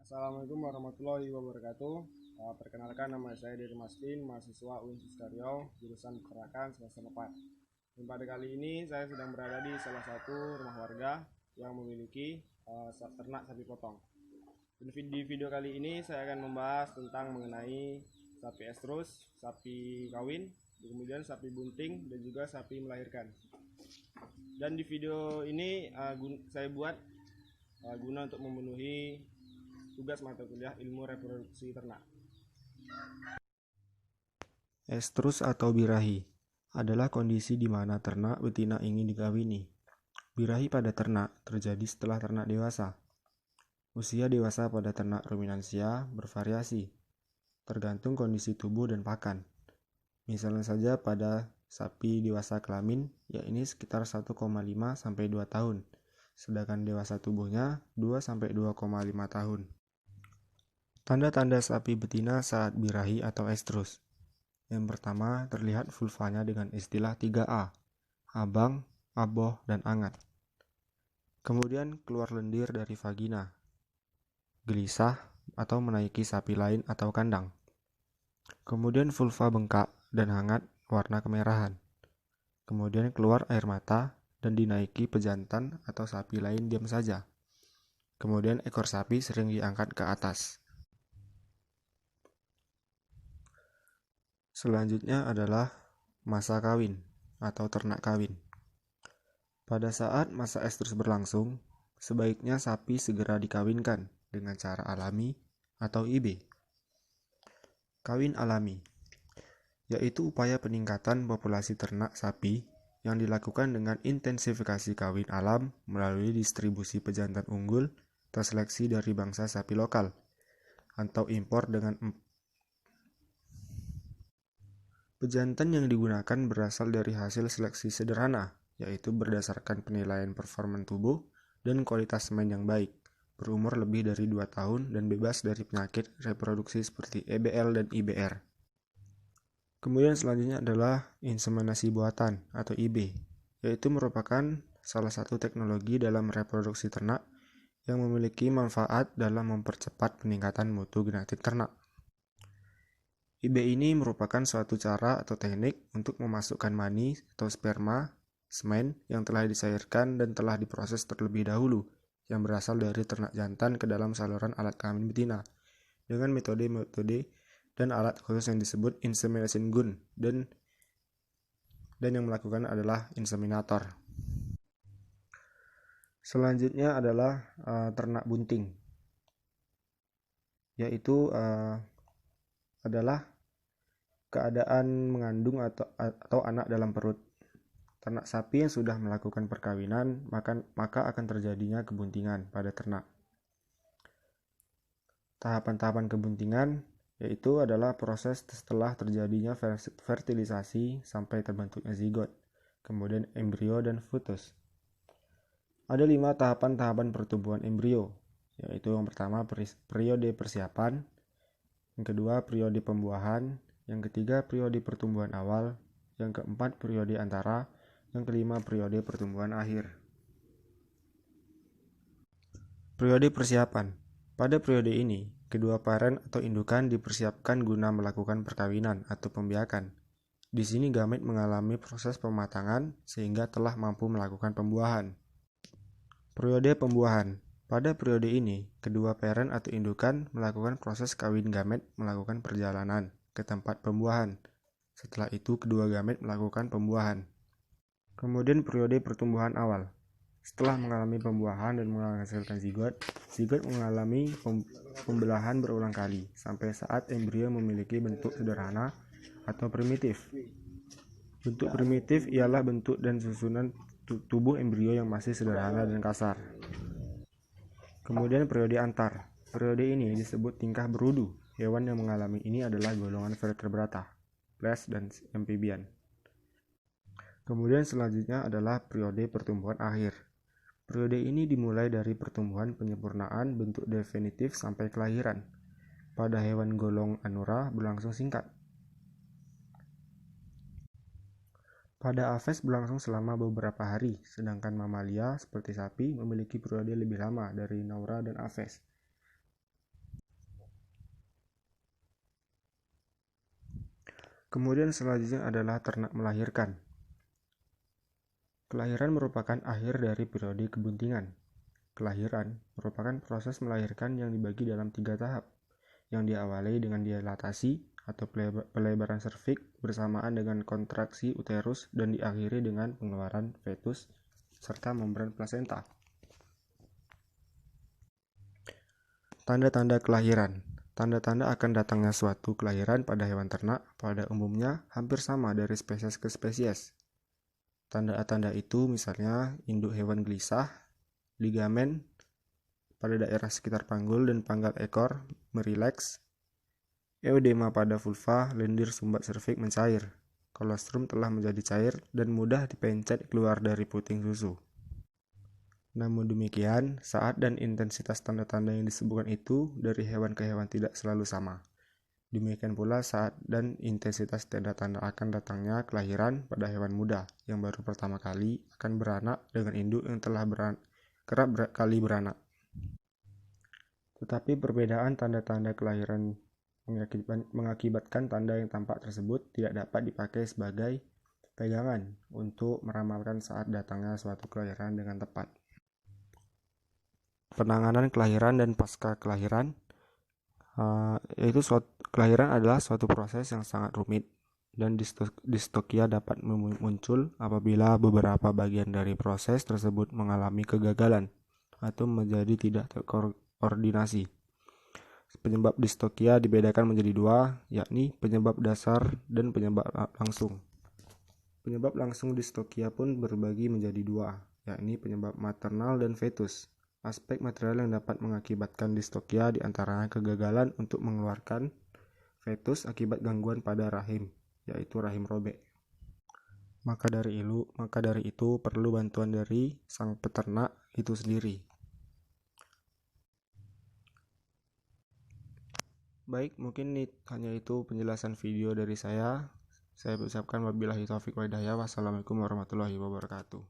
Assalamualaikum warahmatullahi wabarakatuh. Perkenalkan, nama saya Dery Mastin, mahasiswa UIN Riau, jurusan Peternakan semester 4. Dan pada kali ini saya sedang berada di salah satu rumah warga yang memiliki ternak sapi potong. Dan di video kali ini saya akan membahas tentang mengenai sapi estrus, sapi kawin, kemudian sapi bunting, dan juga sapi melahirkan. Dan di video ini saya buat guna untuk memenuhi tugas mata kuliah ilmu reproduksi ternak. Estrus atau birahi adalah kondisi di mana ternak betina ingin dikawini. Birahi pada ternak terjadi setelah ternak dewasa. Usia dewasa pada ternak ruminansia bervariasi, tergantung kondisi tubuh dan pakan. Misalnya saja pada sapi dewasa kelamin, yakni sekitar 1,5 sampai 2 tahun, sedangkan dewasa tubuhnya 2 sampai 2,5 tahun. Tanda-tanda sapi betina saat birahi atau estrus. Yang pertama, terlihat vulvanya dengan istilah 3A, abang, aboh, dan angat. Kemudian keluar lendir dari vagina, gelisah atau menaiki sapi lain atau kandang. Kemudian vulva bengkak dan hangat warna kemerahan. Kemudian keluar air mata dan dinaiki pejantan atau sapi lain diam saja. Kemudian ekor sapi sering diangkat ke atas. Selanjutnya adalah masa kawin atau ternak kawin. Pada saat masa estrus berlangsung, sebaiknya sapi segera dikawinkan dengan cara alami atau IB. Kawin alami, yaitu upaya peningkatan populasi ternak sapi yang dilakukan dengan intensifikasi kawin alam melalui distribusi pejantan unggul terseleksi dari bangsa sapi lokal, atau impor dengan pejantan yang digunakan berasal dari hasil seleksi sederhana, yaitu berdasarkan penilaian performa tubuh dan kualitas semen yang baik, berumur lebih dari 2 tahun dan bebas dari penyakit reproduksi seperti EBL dan IBR. Kemudian selanjutnya adalah inseminasi buatan atau IB, yaitu merupakan salah satu teknologi dalam reproduksi ternak yang memiliki manfaat dalam mempercepat peningkatan mutu genetik ternak. IB ini merupakan suatu cara atau teknik untuk memasukkan mani atau sperma, semen yang telah dicairkan dan telah diproses terlebih dahulu yang berasal dari ternak jantan ke dalam saluran alat kelamin betina dengan metode dan alat khusus yang disebut insemination gun dan yang melakukan adalah inseminator. Selanjutnya adalah ternak bunting, yaitu adalah keadaan mengandung atau anak dalam perut. Ternak sapi yang sudah melakukan perkawinan maka akan terjadinya kebuntingan pada ternak. Tahapan-tahapan kebuntingan yaitu adalah proses setelah terjadinya fertilisasi sampai terbentuknya zigot, kemudian embrio dan fetus. Ada 5 tahapan-tahapan pertumbuhan embrio, yaitu yang pertama periode persiapan, yang kedua periode pembuahan, yang ketiga periode pertumbuhan awal, yang keempat periode antara, yang kelima periode pertumbuhan akhir. Periode persiapan. Pada periode ini, kedua parent atau indukan dipersiapkan guna melakukan perkawinan atau pembiakan. Di sini gamet mengalami proses pematangan sehingga telah mampu melakukan pembuahan. Periode pembuahan. Pada periode ini, kedua parent atau indukan melakukan proses kawin gamet melakukan perjalanan ke tempat pembuahan. Setelah itu, kedua gamet melakukan pembuahan. Kemudian periode pertumbuhan awal. Setelah mengalami pembuahan dan menghasilkan zigot mengalami pembelahan berulang kali sampai saat embrio memiliki bentuk sederhana atau primitif. Bentuk primitif ialah bentuk dan susunan tubuh embrio yang masih sederhana dan kasar. Kemudian periode antar. Periode ini disebut tingkah berudu. Hewan yang mengalami ini adalah golongan vertebrata, flesh dan amphibian. Kemudian selanjutnya adalah periode pertumbuhan akhir. Periode ini dimulai dari pertumbuhan penyempurnaan bentuk definitif sampai kelahiran. Pada hewan golong Anura berlangsung singkat. Pada aves berlangsung selama beberapa hari, sedangkan mamalia seperti sapi memiliki periode lebih lama dari Naura dan aves. Kemudian selanjutnya adalah ternak melahirkan. Kelahiran merupakan akhir dari periode kebuntingan. Kelahiran merupakan proses melahirkan yang dibagi dalam 3 tahap, yang diawali dengan dilatasi atau pelebaran serviks bersamaan dengan kontraksi uterus dan diakhiri dengan pengeluaran fetus serta membran plasenta. Tanda-tanda kelahiran. Tanda-tanda akan datangnya suatu kelahiran pada hewan ternak pada umumnya hampir sama dari spesies ke spesies. Tanda-tanda itu misalnya induk hewan gelisah, ligamen pada daerah sekitar panggul dan pangkal ekor merileks, eudema pada vulva, lendir sumbat serviks mencair, kolostrum telah menjadi cair dan mudah dipencet keluar dari puting susu. Namun demikian, saat dan intensitas tanda-tanda yang disebutkan itu dari hewan ke hewan tidak selalu sama. Demikian pula saat dan intensitas tanda-tanda akan datangnya kelahiran pada hewan muda yang baru pertama kali akan beranak dengan induk yang telah kerap kali beranak. Tetapi perbedaan tanda-tanda kelahiran mengakibatkan tanda yang tampak tersebut tidak dapat dipakai sebagai pegangan untuk meramalkan saat datangnya suatu kelahiran dengan tepat. Penanganan kelahiran dan pasca kelahiran, yaitu kelahiran adalah suatu proses yang sangat rumit dan distokia dapat muncul apabila beberapa bagian dari proses tersebut mengalami kegagalan atau menjadi tidak terkoordinasi. Penyebab distokia dibedakan menjadi 2, yakni penyebab dasar dan penyebab langsung. Penyebab langsung distokia pun berbagi menjadi 2, yakni penyebab maternal dan fetus. Aspek material yang dapat mengakibatkan distokia diantaranya kegagalan untuk mengeluarkan fetus akibat gangguan pada rahim, yaitu rahim robek. Maka dari itu perlu bantuan dari sang peternak itu sendiri. Baik, mungkin hanya itu penjelasan video dari saya. Saya ucapkan wabillahi taufiq wa hidayah. Wassalamualaikum warahmatullahi wabarakatuh.